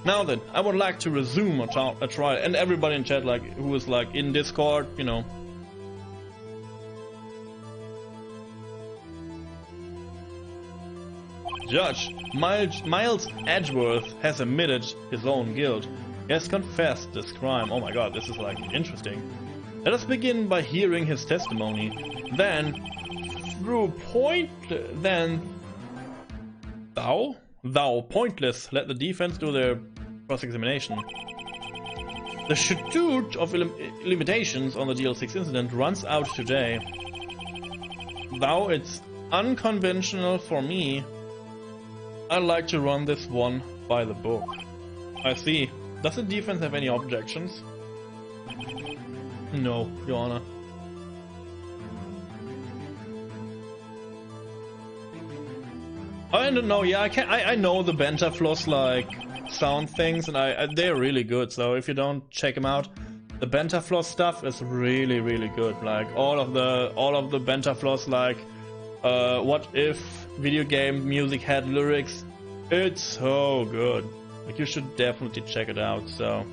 Now then, I would like to resume a trial, and everybody in chat, like, who is like in Discord, you know. Judge, Miles Edgeworth has admitted his own guilt. He has confessed this crime. Oh my god, this is like interesting. Let us begin by hearing his testimony. Then, thou pointless, let the defense do their cross-examination. The statute of limitations on the DL6 incident runs out today. Though it's unconventional for me, I'd like to run this one by the book. I see. Does the defense have any objections? No, Your Honor. I don't know. Yeah, I know the Bentafloss like sound things, and they're really good. So if you don't check them out, the Bentafloss stuff is really good. Like all of the Bentafloss, like what if video game music had lyrics? It's so good. Like you should definitely check it out. So.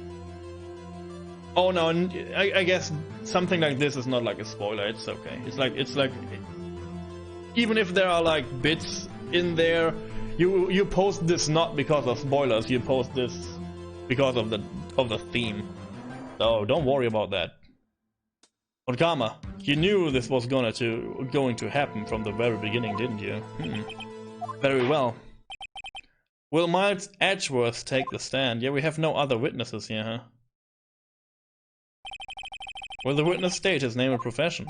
Oh no, and I guess something like this is not like a spoiler. It's okay. It's like even if there are like bits in there, you post this not because of spoilers. You post this because of the theme. So don't worry about that. Onkama, you knew this was going to happen from the very beginning, didn't you? Very well. Will Miles Edgeworth take the stand? Yeah, we have no other witnesses here, huh? Will the witness state his name and profession?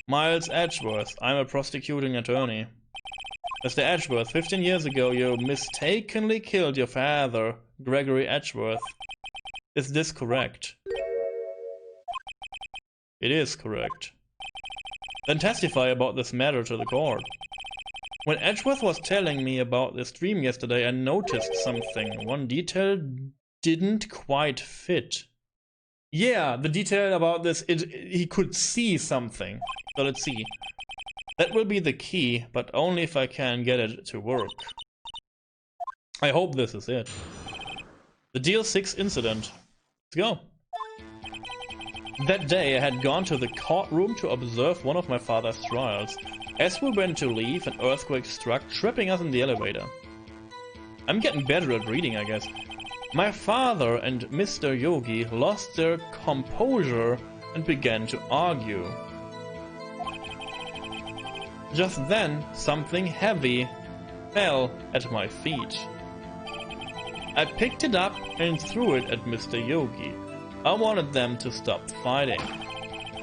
Miles Edgeworth. I'm a prosecuting attorney. Mr. Edgeworth, 15 years ago you mistakenly killed your father, Gregory Edgeworth. Is this correct? It is correct. Then testify about this matter to the court. When Edgeworth was telling me about this dream yesterday, I noticed something. One detail didn't quite fit. Yeah, the detail about this, he could see something. So let's see. That will be the key, but only if I can get it to work. I hope this is it. The DL6 incident. Let's go. That day I had gone to the courtroom to observe one of my father's trials. As we went to leave, an earthquake struck, trapping us in the elevator. I'm getting better at reading, I guess. My father and Mr. Yogi lost their composure and began to argue. Just then, something heavy fell at my feet. I picked it up and threw it at Mr. Yogi. I wanted them to stop fighting.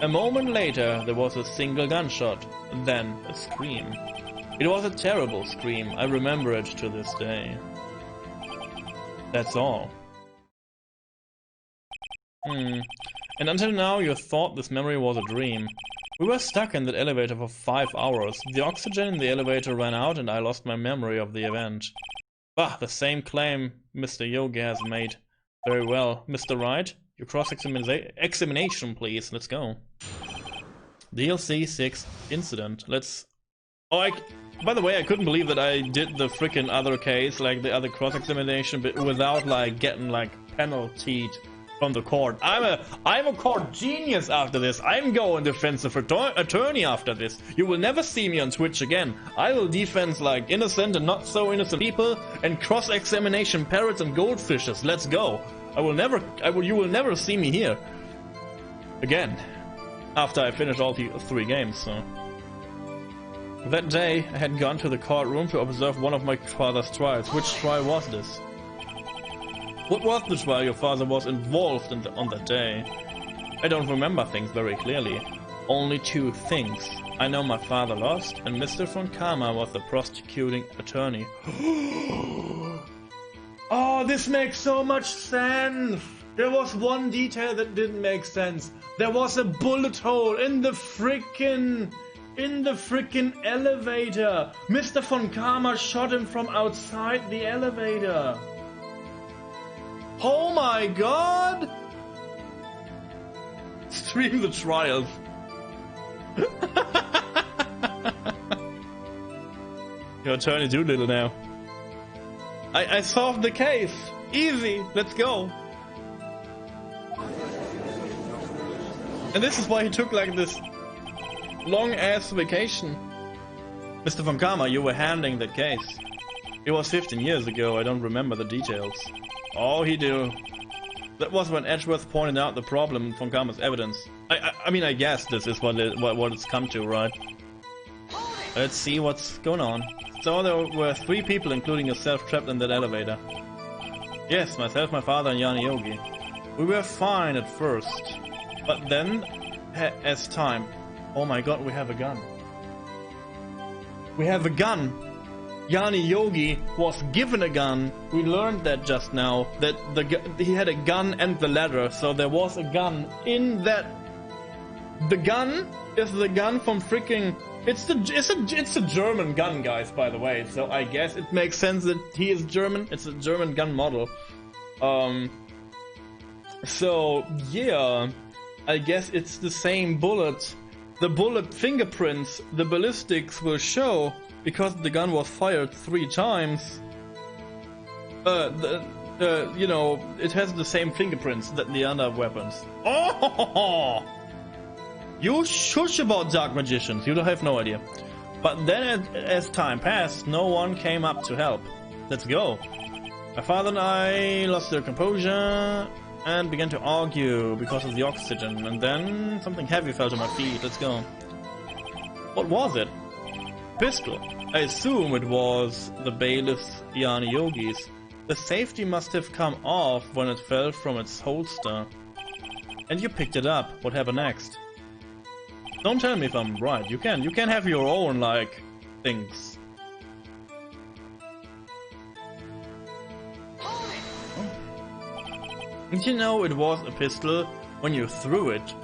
A moment later, there was a single gunshot, then a scream. It was a terrible scream. I remember it to this day. That's all. And until now, you thought this memory was a dream. We were stuck in that elevator for 5 hours. The oxygen in the elevator ran out and I lost my memory of the event. Bah, the same claim Mr. Yogi has made. Very well. Mr. Wright, your cross-examination, please. Let's go. DLC 6 incident. Let's... Oh, by the way, I couldn't believe that I did the freaking other case, like the other cross-examination, but without like getting like penaltied from the court. I'm a court genius after this. I'm going defensive attorney after this. You will never see me on Twitch again. I will defend like innocent and not so innocent people and cross-examination parrots and goldfishes. Let's go. You will never see me here again after I finish all the 3 games. So that day I had gone to the courtroom to observe one of my father's trials. Which trial was this? What was the trial your father was involved in on that day? I don't remember things very clearly. Only 2 things. I know my father lost, and Mr. von Karma was the prosecuting attorney. Oh, this makes so much sense! There was one detail that didn't make sense. There was a bullet hole in the frickin' elevator. Mr. von Karma shot him from outside the elevator. Oh my god! Stream the trials. Your attorney Doolittle now. I solved the case. Easy, let's go. And this is why he took like this long ass vacation. Mr. von Karma, you were handling that case. It was 15 years ago, I don't remember the details. Oh, he do. That was when Edgeworth pointed out the problem in von Karma's evidence. I mean, I guess this is what it's come to, right? Let's see what's going on. So there were 3 people, including yourself, trapped in that elevator. Yes, myself, my father, and Jani Yogi. We were fine at first, but then, as time... Oh my god, we have a gun. We have a gun! Jani Yogi was given a gun. We learned that just now, that he had a gun and the ladder, so there was a gun in that. The gun is the gun from freaking... It's a German gun, guys, by the way, so I guess it makes sense that he is German. It's a German gun model. So, yeah, I guess it's the same bullet. The bullet fingerprints, the ballistics will show, because the gun was fired 3 times. You know, it has the same fingerprints that the other weapons. Oh! You shush about dark magicians, you have no idea. But then as time passed, no one came up to help. Let's go. My father and I lost their composure and began to argue because of the oxygen, and then something heavy fell to my feet. Let's go. What was it? Pistol. I assume it was the bailiff's Jani Yogi's. The safety must have come off when it fell from its holster. And you picked it up. What happened next? Don't tell me if I'm right. You can have your own, like, things. Did you know it was a pistol when you threw it?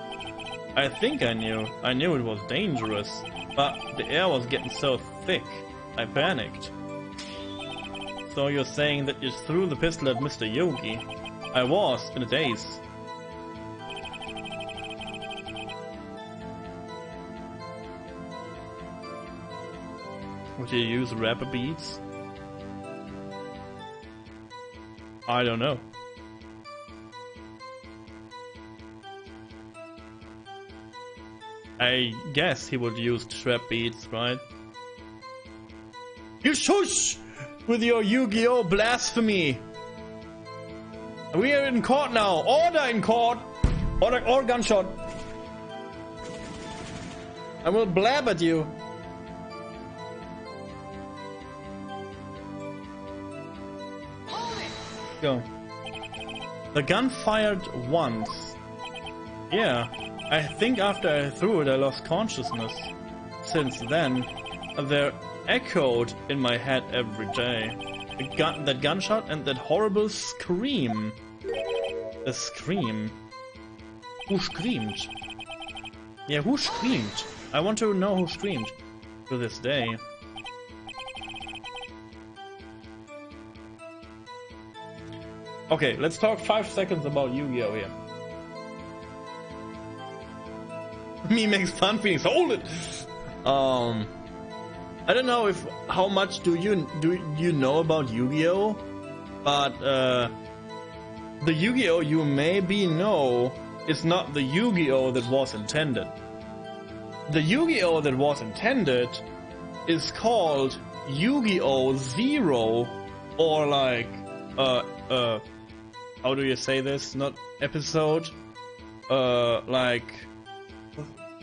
I think I knew. I knew it was dangerous, but the air was getting so thick, I panicked. So you're saying that you threw the pistol at Mr. Yogi? I was, in a daze. Would you use rapper beats? I don't know. I guess he would use trap beats, right? You shush! With your Yu-Gi-Oh! Blasphemy! We are in court now! Order in court! Order or gunshot! I will blab at you! Go. The gun fired once. Yeah. I think after I threw it I lost consciousness. Since then, they're echoed in my head every day. That gunshot and that horrible scream. The scream. Who screamed? Yeah, who screamed? I want to know who screamed. To this day. Okay, let's talk 5 seconds about Yu-Gi-Oh! Here. Me makes fun feelings. Hold it. I don't know if how much do you know about Yu-Gi-Oh, but the Yu-Gi-Oh you maybe know is not the Yu-Gi-Oh that was intended. The Yu-Gi-Oh that was intended is called Yu-Gi-Oh! Zero, or like how do you say this? Not episode, like.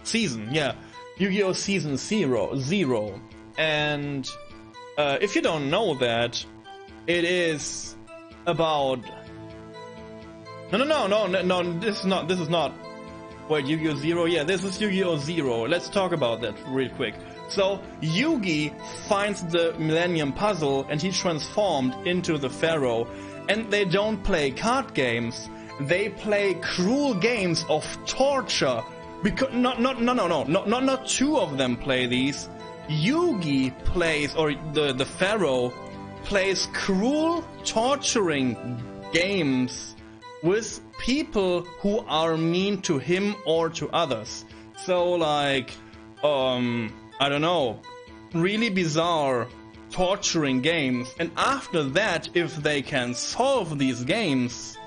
Season, yeah. Yu-Gi-Oh! Season 0. And if you don't know that, it is about... No, this is not... Wait, Yu-Gi-Oh! 0? Yeah, this is Yu-Gi-Oh! 0. Let's talk about that real quick. So, Yugi finds the Millennium Puzzle and he's transformed into the Pharaoh. And they don't play card games. They play cruel games of torture. Because not 2 of them play these. Yugi plays, or the Pharaoh plays cruel, torturing games with people who are mean to him or to others. So like, I don't know, really bizarre torturing games, and after that, if they can solve these games,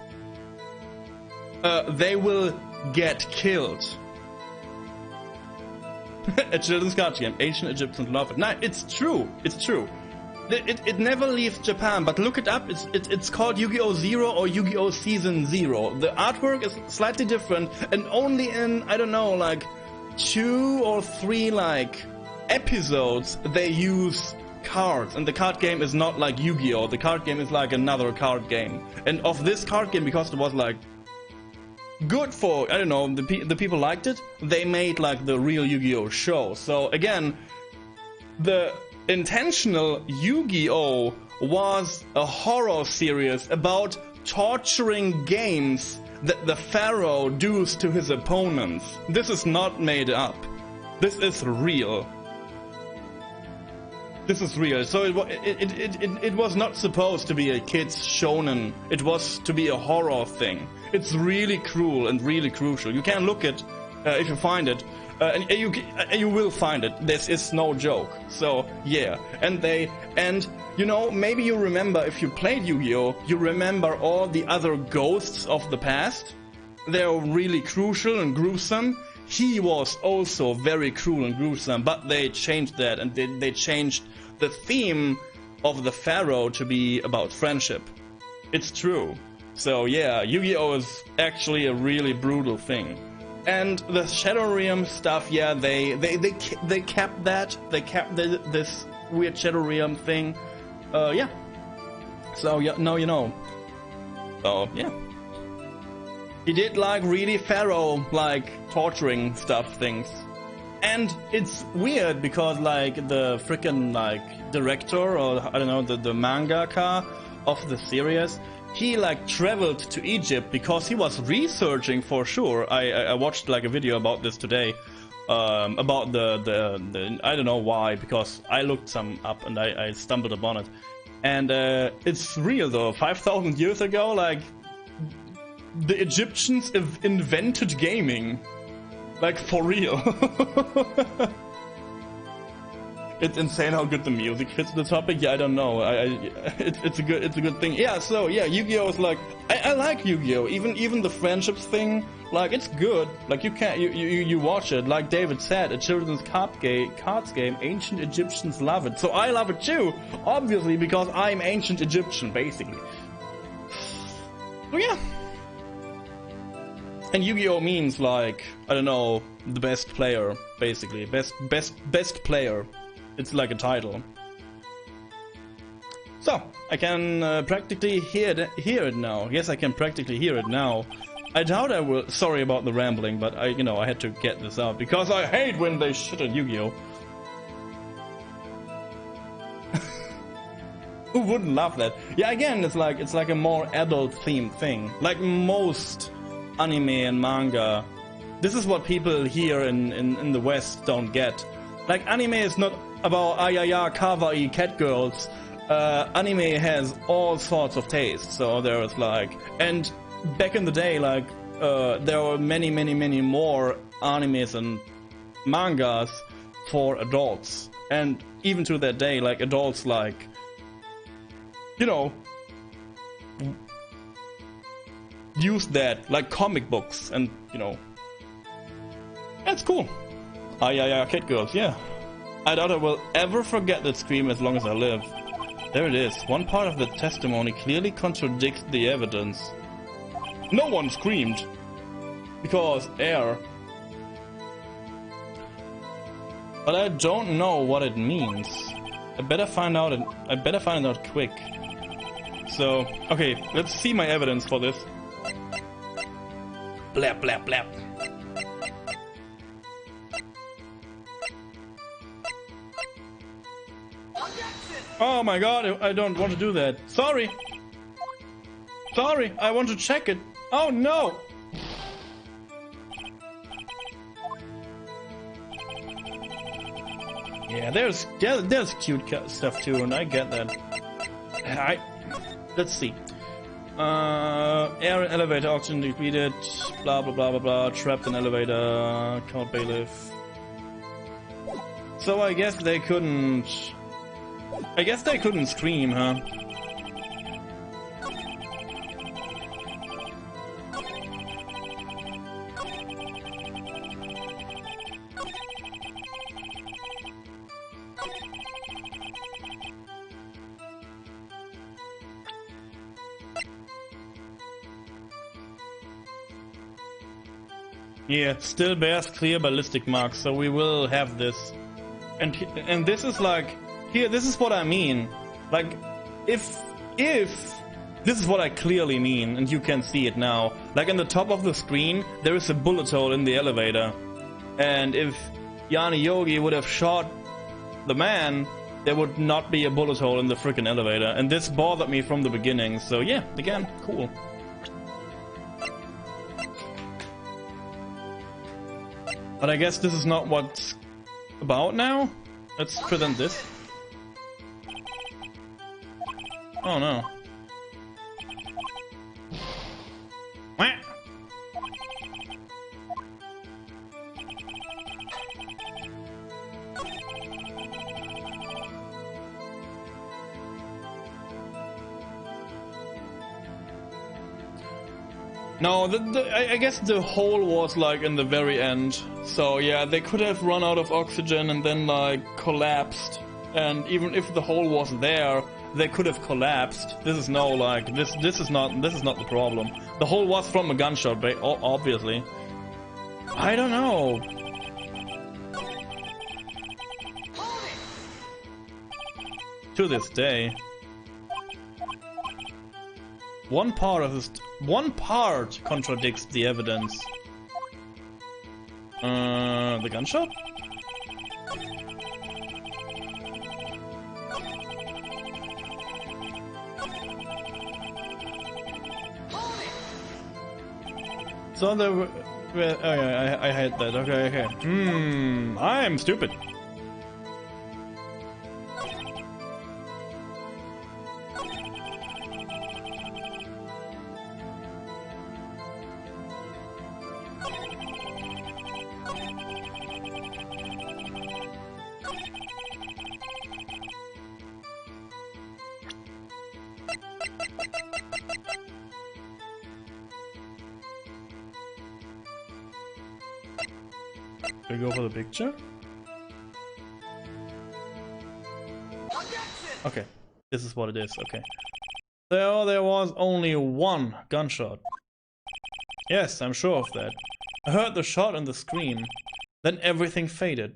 they will get killed. A children's card game. Ancient Egyptians love it. No, it's true. It's true. It never leaves Japan, but look it up. It's called Yu-Gi-Oh! Zero or Yu-Gi-Oh! Season 0. The artwork is slightly different, and only in, I don't know, like 2 or 3 like episodes they use cards, and the card game is not like Yu-Gi-Oh! The card game is like another card game. And of this card game, because it was like good for, I don't know, the people liked it, they made like the real Yu-Gi-Oh! Show. So again, the intentional Yu-Gi-Oh! Was a horror series about torturing games that the pharaoh does to his opponents. This is not made up. This is real. This is real. So it was not supposed to be a kid's shonen. It was to be a horror thing. It's really cruel and really crucial. You can look it if you find it, and you will find it. This is no joke. So yeah, and you know, maybe you remember, if you played Yu-Gi-Oh, you remember all the other ghosts of the past. They're really crucial and gruesome. He was also very cruel and gruesome, but they changed that, and they changed the theme of the pharaoh to be about friendship. It's true. So yeah, Yu-Gi-Oh! Is actually a really brutal thing. And the Shadow Realm stuff, yeah, they kept that. They kept this weird Shadow Realm thing. Yeah. So yeah, now you know. So yeah. He did like really pharaoh like torturing stuff things. And it's weird because like the freaking like director, or I don't know, the mangaka of the series, he like traveled to Egypt because he was researching for sure. I watched like a video about this today, about the I don't know why, because I looked some up and I stumbled upon it. And it's real though, 5,000 years ago, like the Egyptians invented gaming. Like, for real. It's insane how good the music fits the topic. Yeah, I don't know. It's a good thing. Yeah, so yeah, Yu-Gi-Oh! Is like, I like Yu-Gi-Oh! Even the friendships thing, like, it's good. Like, you watch it. Like David said, a children's cards game. Ancient Egyptians love it. So I love it too, obviously, because I'm ancient Egyptian, basically. So yeah. And Yu-Gi-Oh! Means like, I don't know, the best player, basically. Best player. It's like a title. So, I can practically hear it now. Yes, I can practically hear it now. I doubt I will. Sorry about the rambling, but I had to get this out because I hate when they shit on Yu-Gi-Oh! Who wouldn't love that? Yeah, again, it's like a more adult-themed thing. Like most anime and manga. This is what people here in the West don't get. Like, anime is not about ayaya kawaii cat girls. Anime has all sorts of tastes. So there's like, and back in the day, like there were many more animes and mangas for adults. And even to that day, like adults like, you know, use that like comic books, and you know, that's cool. Yeah, cat girls, yeah. I doubt I will ever forget that scream as long as I live. There it is. One part of the testimony clearly contradicts the evidence. No one screamed because air. But I don't know what it means. I better find out. I better find out quick. So, okay, let's see my evidence for this. Blap, blap, blap. Oh my god, I don't want to do that. Sorry. Sorry, I want to check it. Oh no! Yeah, there's cute stuff too, and I get that. Let's see. Air and elevator auction defeated. Blah blah blah blah blah. Trapped in elevator. Count bailiff. So I guess they couldn't I guess they couldn't scream, huh? Yeah, still bears clear ballistic marks, so we will have this. And this is like, here, this is what I mean. Like, if this is what I clearly mean, and you can see it now. Like in the top of the screen, there is a bullet hole in the elevator. And if Yanni Yogi would have shot the man, there would not be a bullet hole in the freaking elevator. And this bothered me from the beginning, so yeah, again, cool. But I guess this is not what's about now. Let's present this. Oh no. Wah. No, I guess the hole was like in the very end. So yeah, they could have run out of oxygen and then like collapsed. And even if the hole was there, they could have collapsed. This is no like this is not the problem. The hole was from a gunshot, obviously. I don't know. To this day. One part contradicts the evidence. The gunshot? So there were... Oh yeah, I had that. Okay. I'm stupid. Should we go for the picture? Okay, this is what it is, okay. So there was only one gunshot. Yes, I'm sure of that. I heard the shot and the scream. Then everything faded.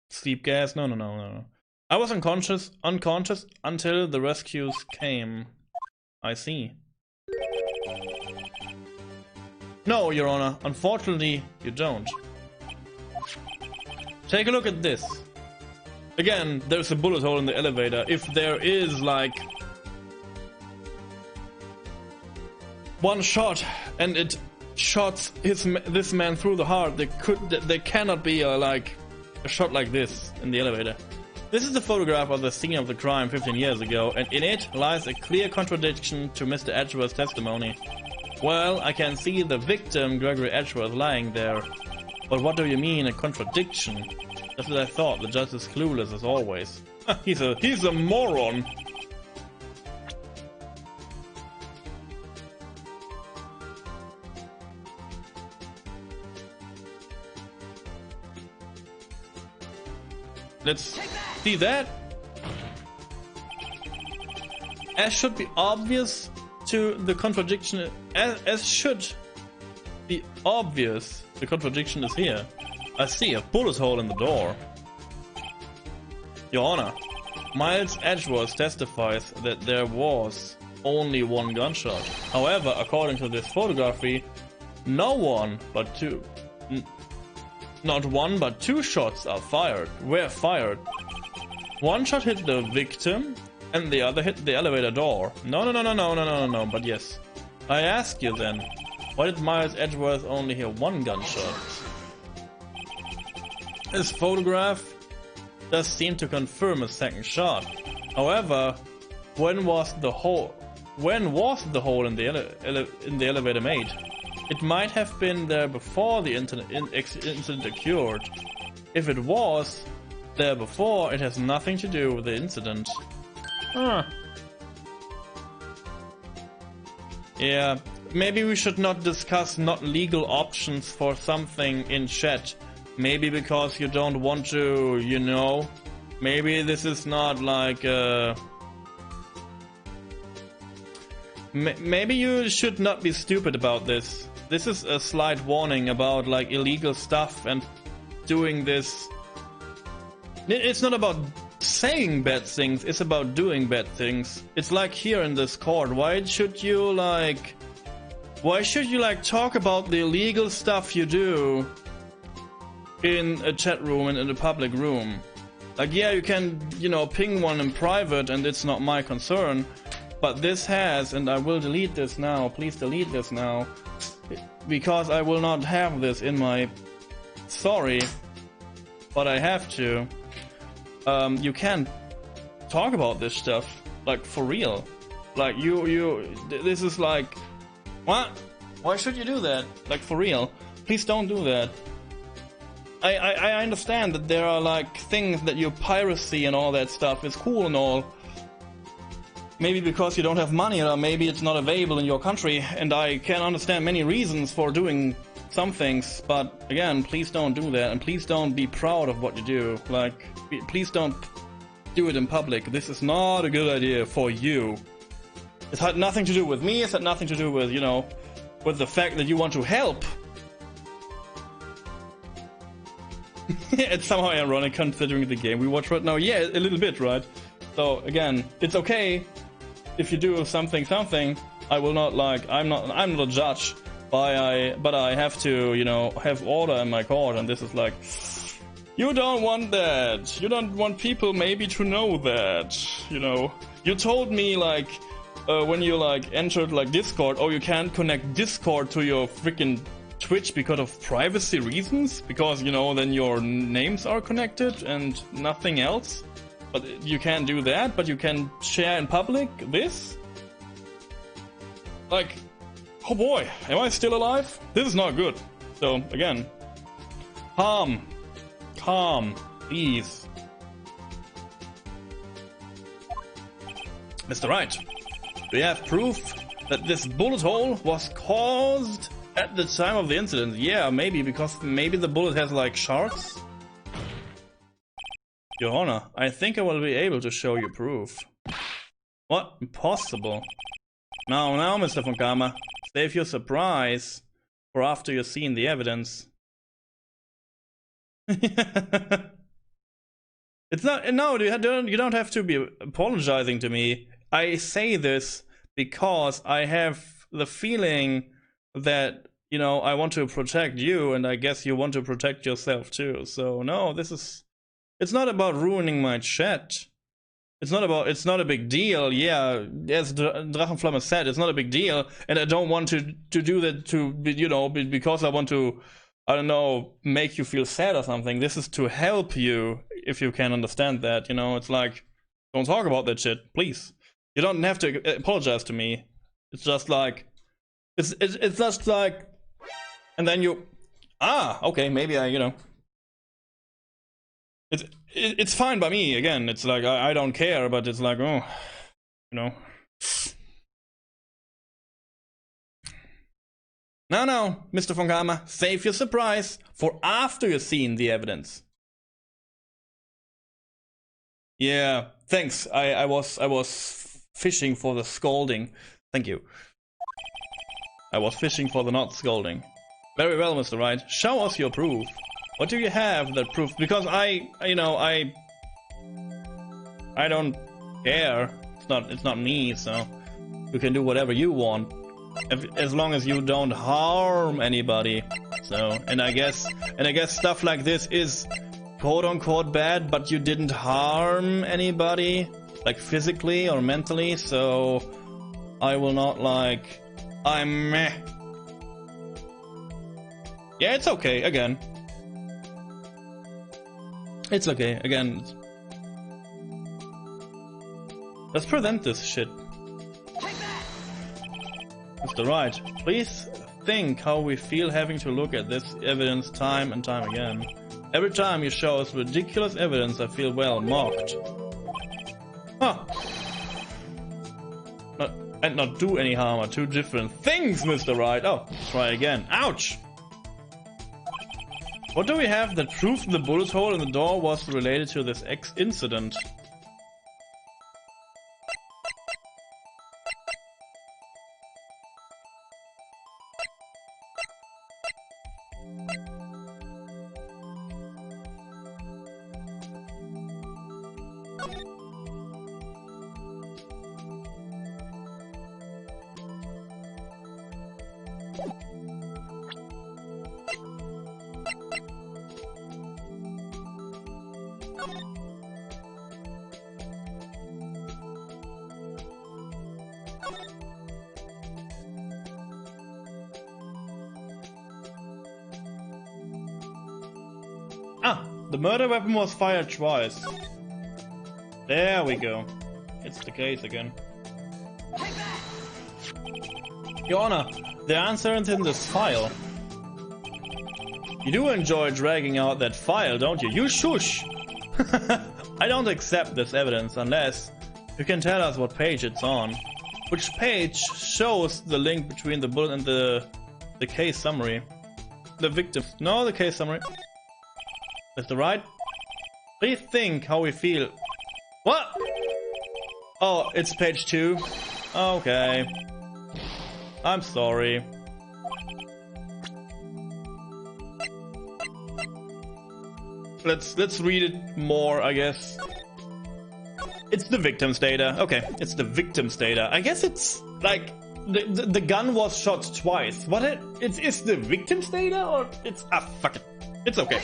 Sleep gas? No. I was unconscious until the rescues came. I see. No, Your Honor. Unfortunately, you don't. Take a look at this. Again, there's a bullet hole in the elevator. If there is, like, one shot and it shots this man through the heart, there cannot be a shot like this in the elevator. This is the photograph of the scene of the crime 15 years ago, and in it lies a clear contradiction to Mr. Edgeworth's testimony. Well, I can see the victim, Gregory Edgeworth, lying there. But what do you mean, a contradiction? That's what I thought. The judge is clueless as always. He's a moron. Let's see that. As should be obvious to the contradiction, as should be obvious, the contradiction is here. I see a bullet hole in the door. Your Honor, Miles Edgeworth testifies that there was only one gunshot. However, according to this photography, not one but two shots were fired. One shot hit the victim and the other hit the elevator door. No, but yes. I ask you then, why did Miles Edgeworth only hear one gunshot? This photograph does seem to confirm a second shot. However, when was the hole in the elevator made? It might have been there before the incident occurred. If it was there before, it has nothing to do with the incident. Huh. Yeah, maybe we should not discuss not legal options for something in chat. Maybe because you don't want to, you know, maybe this is not like maybe you should not be stupid about this. This is a slight warning about like illegal stuff and doing this. It's not about saying bad things, it's about doing bad things. It's like here in this court. Why should you like talk about the illegal stuff you do in a chat room and in a public room? Like, yeah, you can, you know, ping one in private and it's not my concern, but this has, and I will delete this now, please delete this now, because I will not have this in my, sorry, but I have to. You can't talk about this stuff, like, for real. Like, this is like, what? Why should you do that? Like, for real. Please don't do that. I understand that there are, like, things that you piracy and all that stuff is cool and all. Maybe because you don't have money, or maybe it's not available in your country, and I can understand many reasons for doing some things, but again, please don't do that, and please don't be proud of what you do. Like, please don't do it in public. This is not a good idea for you. It had nothing to do with me, it had nothing to do with, you know, with the fact that you want to help. It's somehow ironic considering the game we watch right now. Yeah, a little bit, right? So again, it's okay if you do something. I will not like. I'm not a judge, but I have to, you know, have order in my court, and this is like, you don't want that. You don't want people maybe to know that. You know, you told me like when you like entered like Discord, oh, you can't connect Discord to your freaking Twitch because of privacy reasons, because, you know, then your names are connected and nothing else. But you can't do that, but you can share in public this? Like, oh boy, am I still alive? This is not good. So, again, calm, please. Mr. Wright, do you have proof that this bullet hole was caused at the time of the incident? Yeah, maybe, because maybe the bullet has like sharks? Your Honor, I think I will be able to show you proof. What? Impossible. Now, Mr. Funkama, save your surprise for after you've seen the evidence. It's not, no, you don't have to be apologizing to me. I say this because I have the feeling that, you know, I want to protect you, and I guess you want to protect yourself too. So no, it's not about ruining my chat. It's not a big deal. Yeah, as Drachenflamme said, it's not a big deal, and I don't want to do that to, you know, because I want to, I don't know, make you feel sad or something. This is to help you, if you can understand that, you know. It's like, don't talk about that shit, please. You don't have to apologize to me. It's just like, it's just like, and then you, okay, maybe I, you know. It's fine by me. Again, it's like I don't care, but it's like, oh, you know. No, Mr. Funkama, save your surprise for after you've seen the evidence. Yeah, thanks. I was fishing for the scolding. Thank you. I was fishing for the not scolding. Very well, Mr. Wright. Show us your proof. What do you have that proof? Because I don't care. It's not me, so you can do whatever you want, as long as you don't harm anybody. So, and I guess stuff like this is quote unquote bad, but you didn't harm anybody, like physically or mentally. So I will not like. I'm meh. Yeah, it's okay. Again. It's okay, again. Let's prevent this shit. Mr. Wright, please think how we feel having to look at this evidence time and time again. Every time you show us ridiculous evidence, I feel, well, mocked. Huh. And not do any harm are two different things, Mr. Wright. Oh, try again. Ouch! What do we have that proves the bullet hole in the door was related to this incident? Ah, the murder weapon was fired twice. There we go. It's the case again. Your Honor, the answer is in this file. You do enjoy dragging out that file, don't you? You shush! I don't accept this evidence unless you can tell us what page it's on. Which page shows the link between the bullet and the case summary? The victim. No, the case summary. Mr. Wright? Please think how we feel. What? Oh, it's page 2. Okay. I'm sorry. Let's read it more, I guess. It's the victim's data. Okay, it's the victim's data. I guess it's like the gun was shot twice. What it's the victim's data, or it's fuck it. It's okay.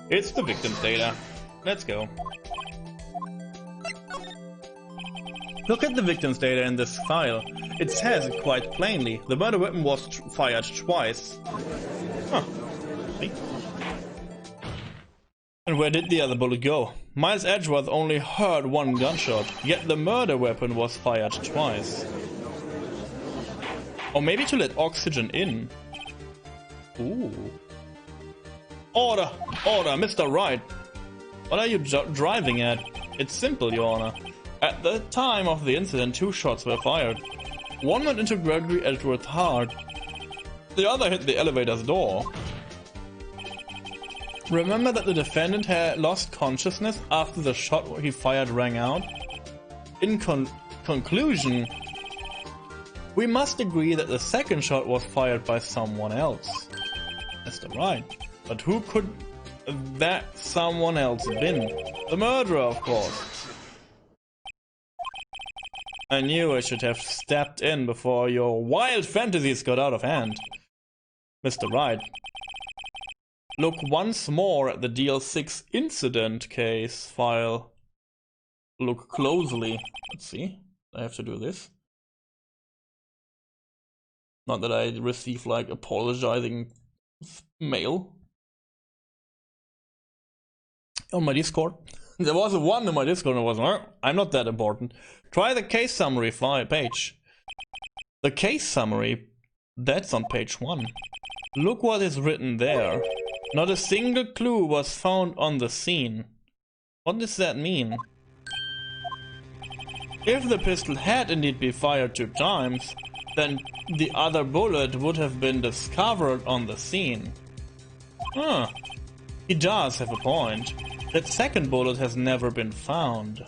It's the victim's data. Let's go. Look at the victim's data in this file. It says it quite plainly. The murder weapon was fired twice. Huh. See? And where did the other bullet go? Miles Edgeworth only heard one gunshot, yet the murder weapon was fired twice. Or maybe to let oxygen in. Ooh. Order! Order, Mr. Wright! What are you driving at? It's simple, Your Honor. At the time of the incident, 2 shots were fired. One went into Gregory Edgeworth's heart. The other hit the elevator's door. Remember that the defendant had lost consciousness after the shot he fired rang out? In conclusion, we must agree that the second shot was fired by someone else. Mr. Wright. But who could that someone else been? The murderer, of course. I knew I should have stepped in before your wild fantasies got out of hand. Mr. Wright. Look once more at the DL6 incident case file. Look closely. Let's see. I have to do this. Not that I receive like apologizing mail. On my Discord. There was a 1 in my Discord and I was I'm not that important. Try the case summary page. The case summary, that's on page 1. Look what is written there. Not a single clue was found on the scene. What does that mean? If the pistol had indeed been fired 2 times, then the other bullet would have been discovered on the scene. Huh. He does have a point. That second bullet has never been found.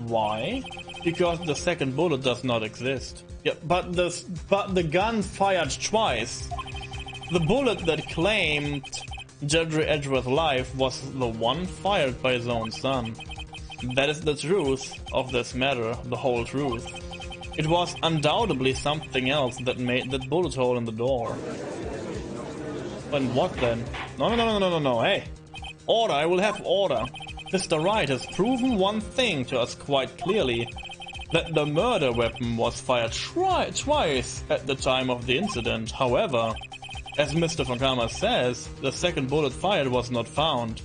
Why? Because the second bullet does not exist. Yeah, but the gun fired twice. The bullet that claimed Gregory Edgeworth's life was the one fired by his own son. That is the truth of this matter, the whole truth. It was undoubtedly something else that made that bullet hole in the door. And what then? No, hey! Order, I will have order. Mr. Wright has proven one thing to us quite clearly. That the murder weapon was fired twice at the time of the incident. However, as Mr. Funkama says, the second bullet fired was not found.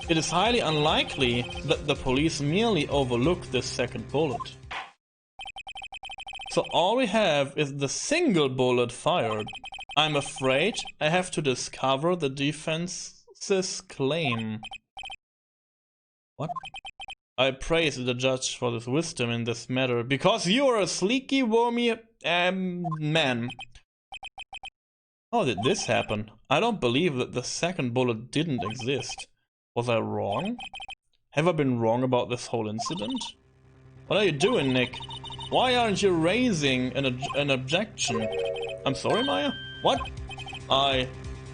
It is highly unlikely that the police merely overlooked this second bullet. So all we have is the single bullet fired. I'm afraid I have to discover the defense's claim. What? I praise the judge for his wisdom in this matter, because you are a sleeky, wormy, man. How did this happen? I don't believe that the second bullet didn't exist. Was I wrong? Have I been wrong about this whole incident? What are you doing, Nick? Why aren't you raising an objection? I'm sorry, Maya? What?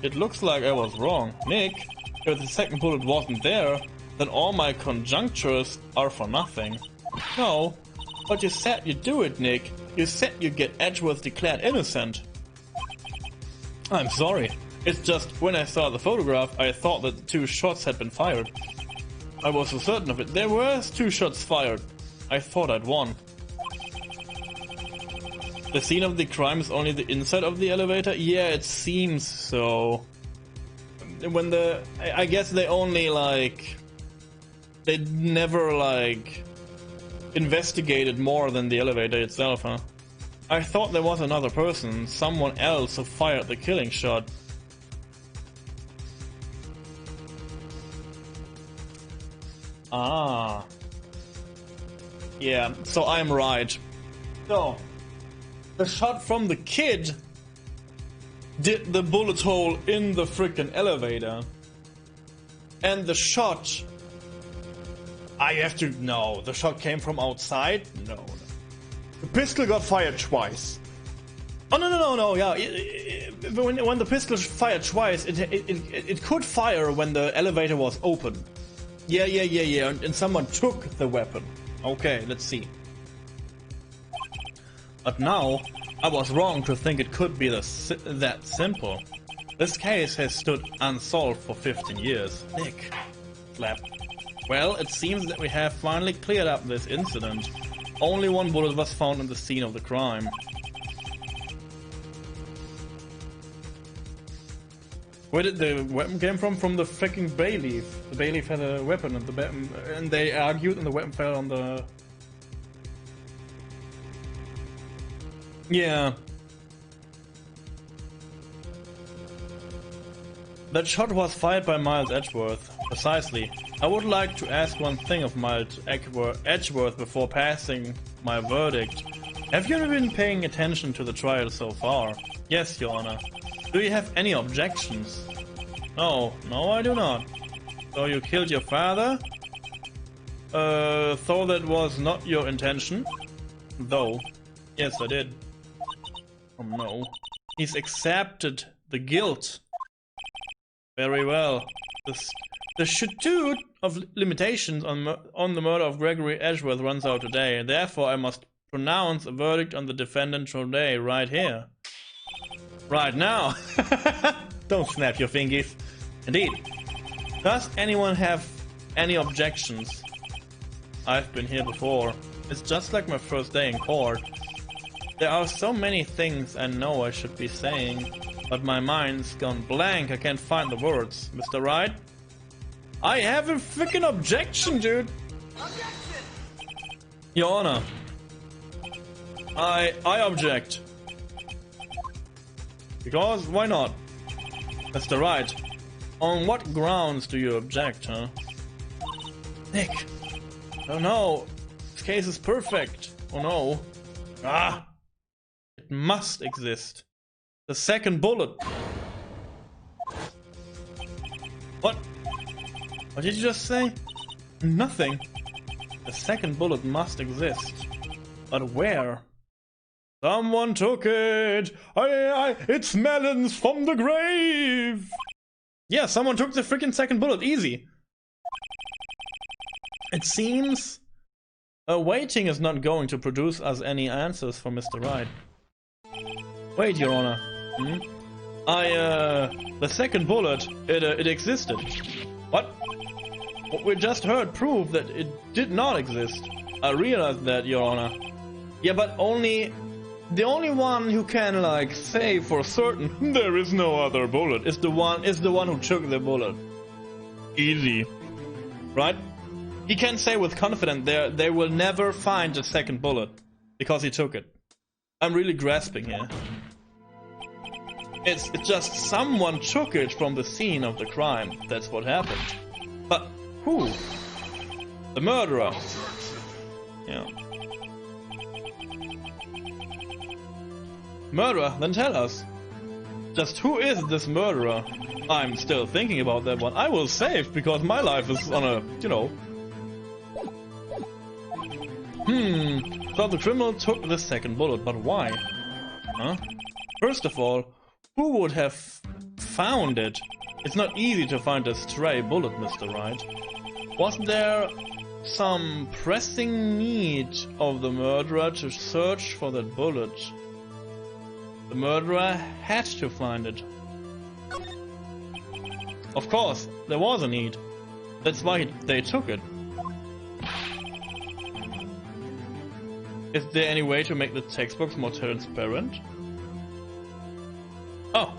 It looks like I was wrong. Nick, if the second bullet wasn't there, then all my conjunctures are for nothing. No, but you said you'd do it, Nick. You said you'd get Edgeworth declared innocent. I'm sorry. It's just, when I saw the photograph, I thought that 2 shots had been fired. I was so certain of it. There were 2 shots fired. I thought I'd won. The scene of the crime is only the inside of the elevator? Yeah, it seems so. When I guess they only they never investigated more than the elevator itself, huh? I thought there was another person, someone else who fired the killing shot. Ah. Yeah, so I'm right. So, the shot from the kid did the bullet hole in the frickin' elevator. And the shot... No, the shot came from outside? No. The pistol got fired twice. Oh, no, yeah. When the pistol fired twice, it could fire when the elevator was open. Yeah. And someone took the weapon. Okay, let's see. But now, I was wrong to think it could be that simple. This case has stood unsolved for 15 years. Nick. Slap. Well, it seems that we have finally cleared up this incident. Only 1 bullet was found in the scene of the crime. Where did the weapon came from? From the freaking bailiff. The bailiff had a weapon and they argued and the weapon fell on the... Yeah. That shot was fired by Miles Edgeworth. Precisely. I would like to ask one thing of Miles Edgeworth before passing my verdict. Have you been paying attention to the trial so far? Yes, Your Honor. Do you have any objections? No, I do not. So you killed your father? Though that was not your intention? Though. Yes, I did. Oh no. He's accepted the guilt. Very well. The statute of limitations on the murder of Gregory Edgeworth runs out today. Therefore, I must pronounce a verdict on the defendant today, right here. Right now. Don't snap your fingers. Indeed. Does anyone have any objections? I've been here before. It's just like my first day in court. There are so many things I know I should be saying, but my mind's gone blank. I can't find the words. Mr. Wright? I have a freaking objection, dude. Objection! Your Honor. I object. Because why not? Mr. Wright, on what grounds do you object, huh? Nick. Oh no. This case is perfect. Oh no. Ah. It must exist. The second bullet. What? What did you just say? Nothing. The second bullet must exist. But where? Someone took it! It's melons from the grave! Yeah, someone took the freaking second bullet, easy! It seems... waiting is not going to produce us any answers for Mr. Wright. Wait, Your Honor. The second bullet, it existed. What? What we just heard proved that it did not exist. I realized that, Your Honor. Yeah, but the only one who can say for certain there is no other bullet is the one who took the bullet. Easy. Right? He can say with confidence they will never find the second bullet because he took it. I'm really grasping here. It's just someone took it from the scene of the crime. That's what happened. But who? The murderer. Yeah. Murderer, then tell us. Just who is this murderer? I'm still thinking about that one. I will save because my life is on a, you know. So the criminal took the second bullet, but why? Huh? First of all, who would have found it? It's not easy to find a stray bullet, Mr. Wright. Was there some pressing need of the murderer to search for that bullet? The murderer had to find it. Of course, there was a need. That's why they took it. Is there any way to make the text box more transparent? Oh.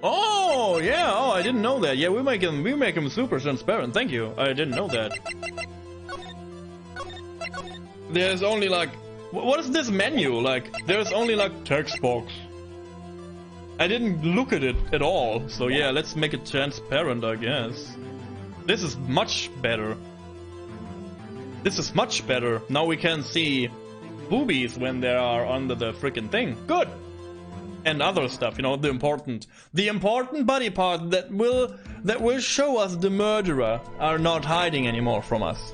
Oh, yeah. Oh, I didn't know that. Yeah, we make him super transparent. Thank you. I didn't know that. There's only like, what is this menu? Like, there's only like text box. I didn't look at it at all. So yeah, let's make it transparent, I guess. This is much better. This is much better. Now we can see boobies when they are under the freaking thing. Good. And other stuff, you know, the important body part that will show us the murderer are not hiding anymore from us.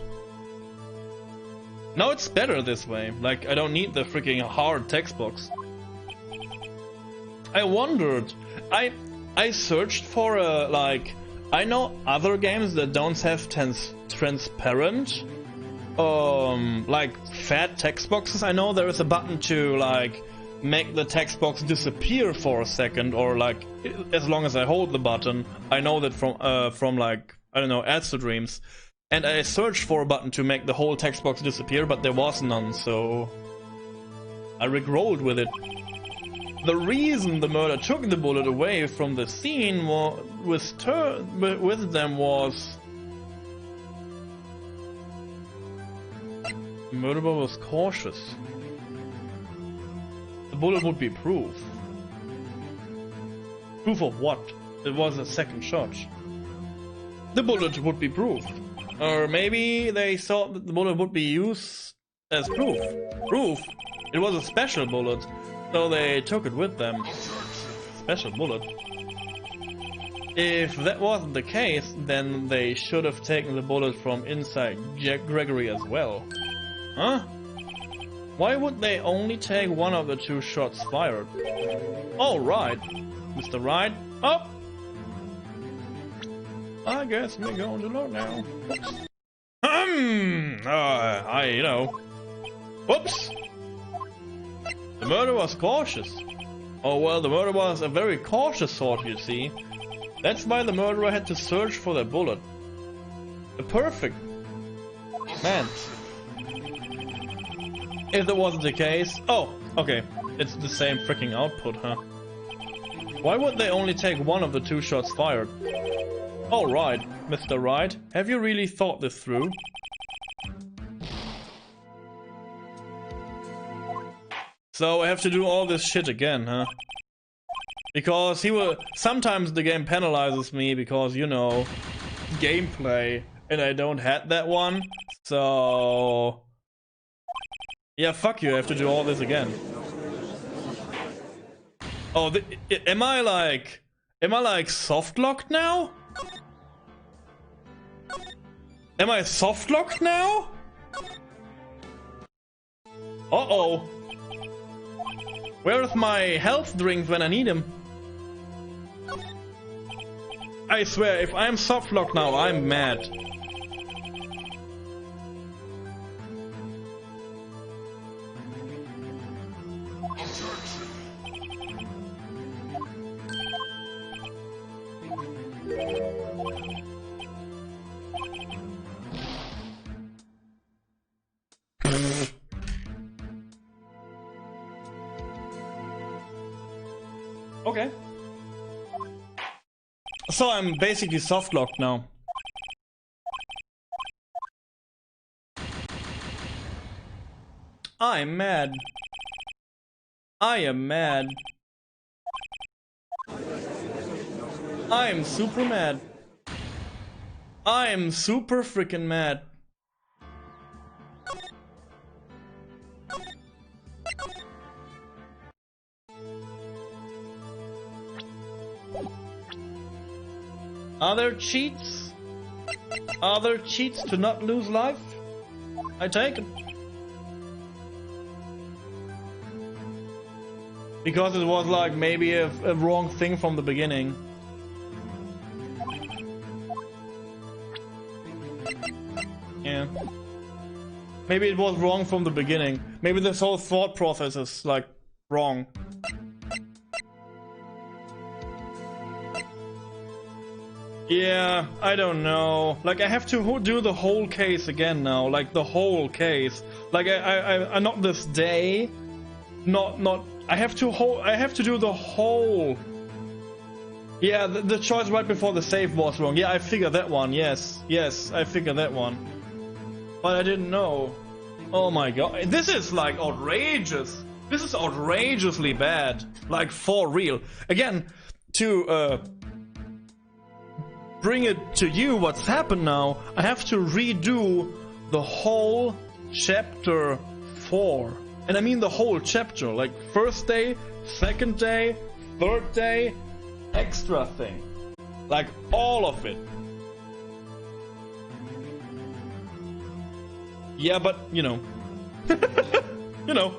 Now it's better this way. Like, I don't need the freaking hard text box. I wondered. I searched for a, like, I know other games that don't have transparent like fat text boxes. I know there is a button to like make the text box disappear for a second, or like as long as I hold the button. I know that from like, I don't know, Ads to Dreams. And I searched for a button to make the whole text box disappear, but there was none, so I rigrolled with it. The reason the murderer took the bullet away from the scene with them was the murderer was cautious. The bullet would be proof. Proof of what? It was a second shot. The bullet would be proof. Or maybe they thought that the bullet would be used as proof. Proof? It was a special bullet, so they took it with them. Special bullet. If that wasn't the case, then they should have taken the bullet from inside Gregory as well. Huh? Why would they only take one of the two shots fired? Alright, Mr. Wright. Up! I guess we're going to look now. You know. Whoops! The murderer was cautious. Oh well, the murderer was a very cautious sort, you see. That's why the murderer had to search for that bullet. A perfect man. If that wasn't the case... Oh, okay. It's the same freaking output, huh? Why would they only take one of the two shots fired? Alright, Mr. Wright, have you really thought this through? So I have to do all this shit again, huh? Because he will... Sometimes the game penalizes me because, you know, gameplay, and I don't have that one, so... Yeah, fuck you, I have to do all this again. Oh, am I like soft locked now? Am I soft locked now? Uh-oh. Where's my health drink when I need him? I swear, if I'm soft locked now, I'm mad. Okay. So I'm basically soft locked now. I'm mad. I am mad. I'm super mad. I'm super freaking mad. Are there cheats? Are there cheats to not lose life? I take it. Because it was like maybe a wrong thing from the beginning. Yeah. Maybe it was wrong from the beginning. Maybe this whole thought process is like wrong. Yeah, I don't know. Like I have to do the whole case again now. Like the whole case. Like I not this day. Not. I have to do the whole. Yeah, the choice right before the save was wrong. Yeah, I figured that one. Yes, I figured that one. But I didn't know. Oh my god, this is like outrageous. This is outrageously bad. Like for real. Again, to bring it to you what's happened now, I have to redo the whole chapter 4. And I mean the whole chapter, like first day, second day, third day, extra thing. Like all of it. Yeah, but you know. You know.